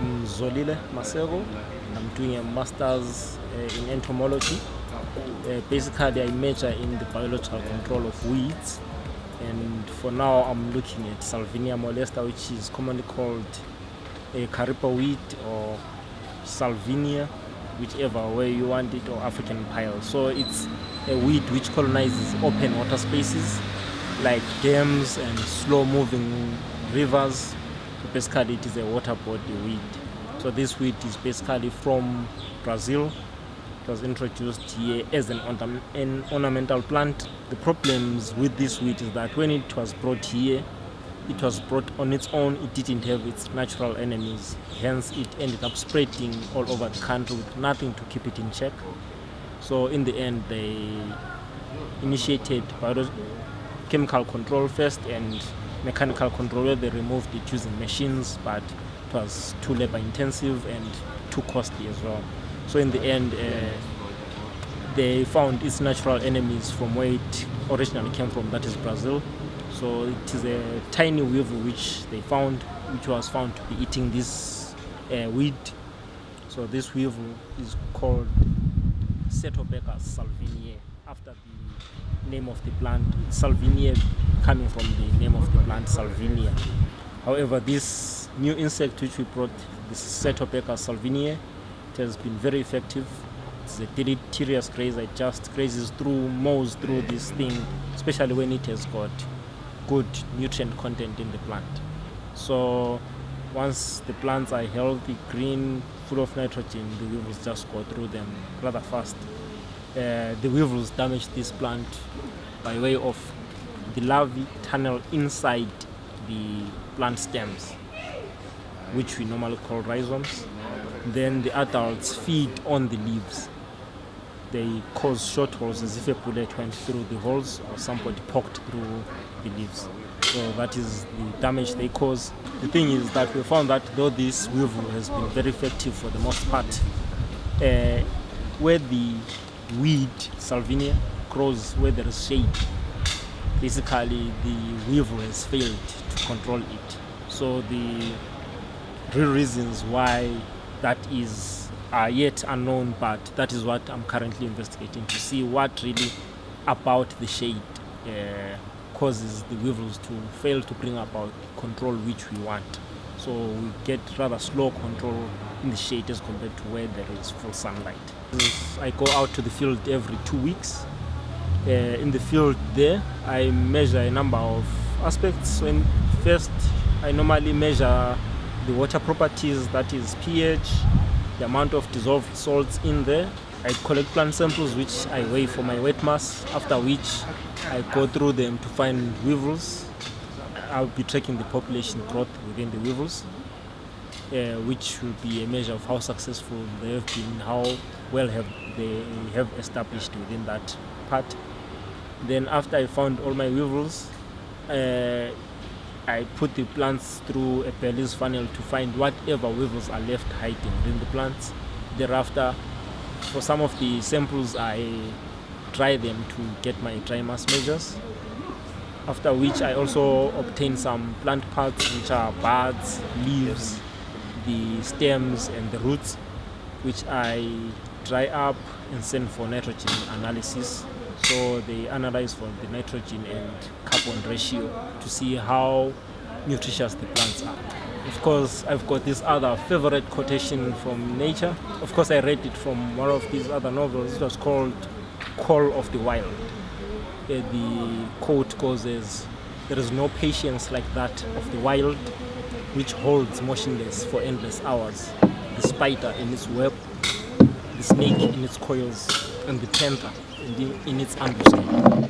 I'm Zolile Mateko. I'm doing a master's in entomology. Basically, I major in the biological control of weeds, and for now I'm looking at Salvinia molesta, which is commonly called a caripa weed or Salvinia, whichever way you want it, or African pile. So it's a weed which colonizes open water spaces like dams and slow-moving rivers. So basically, it is a water body weed. So this weed is basically from Brazil. It was introduced here as an ornamental plant. The problems with this weed is that when it was brought here, it was brought on its own. It didn't have its natural enemies. Hence, it ended up spreading all over the country with nothing to keep it in check. So in the end, they initiated chemical control first and mechanical control, where they removed it using machines, but it was too labor intensive and too costly as well. So in the end, they found its natural enemies from where it originally came from, that is Brazil. So it is a tiny weevil which they found, which was found to be eating this weed. So this weevil is called Cyrtobagous salviniae, after the name of the plant. Salvinia coming from the name of the plant, Salvinia. However, this new insect which we brought, this Cyrtobagous salviniae, it has been very effective. It's a deleterious grazer. It just grazes through, mows through this thing, especially when it has got good nutrient content in the plant. So once the plants are healthy, green, full of nitrogen, the weevils just go through them rather fast. The weevils damage this plant by way of the larvae tunnel inside the plant stems, which we normally call rhizomes. Then the adults feed on the leaves. They cause short holes as if a bullet went through the holes or somebody poked through the leaves. So that is the damage they cause. The thing is that we found that though this weevil has been very effective for the most part, where the weed, Salvinia, grows where there is shade, basically the weevil has failed to control it. So the real reasons why that is are yet unknown, but that is what I'm currently investigating to see what really about the shade causes the weevils to fail to bring about control which we want. So we get rather slow control in the shade as compared to where there is full sunlight. I go out to the field every 2 weeks. In the field there, I measure a number of aspects. So first, I normally measure the water properties, that is pH, the amount of dissolved salts in there. I collect plant samples which I weigh for my weight mass, after which I go through them to find weevils. I'll be tracking the population growth within the weevils, which will be a measure of how successful they have been, how well they have established within that part. Then after I found all my weevils, I put the plants through a Baileys funnel to find whatever weevils are left hiding within the plants. Thereafter, for some of the samples, I dry them to get my dry mass measures. After which I also obtain some plant parts, which are buds, leaves, the stems and the roots, which I dry up and send for nitrogen analysis. So they analyze for the nitrogen and carbon ratio to see how nutritious the plants are. Of course, I've got this other favorite quotation from nature. Of course, I read it from one of these other novels. It was called Call of the Wild. The quote goes as, "There is no patience like that of the wild, which holds motionless for endless hours, the spider in its web, the snake in its coils, and the panther in its ambuscade."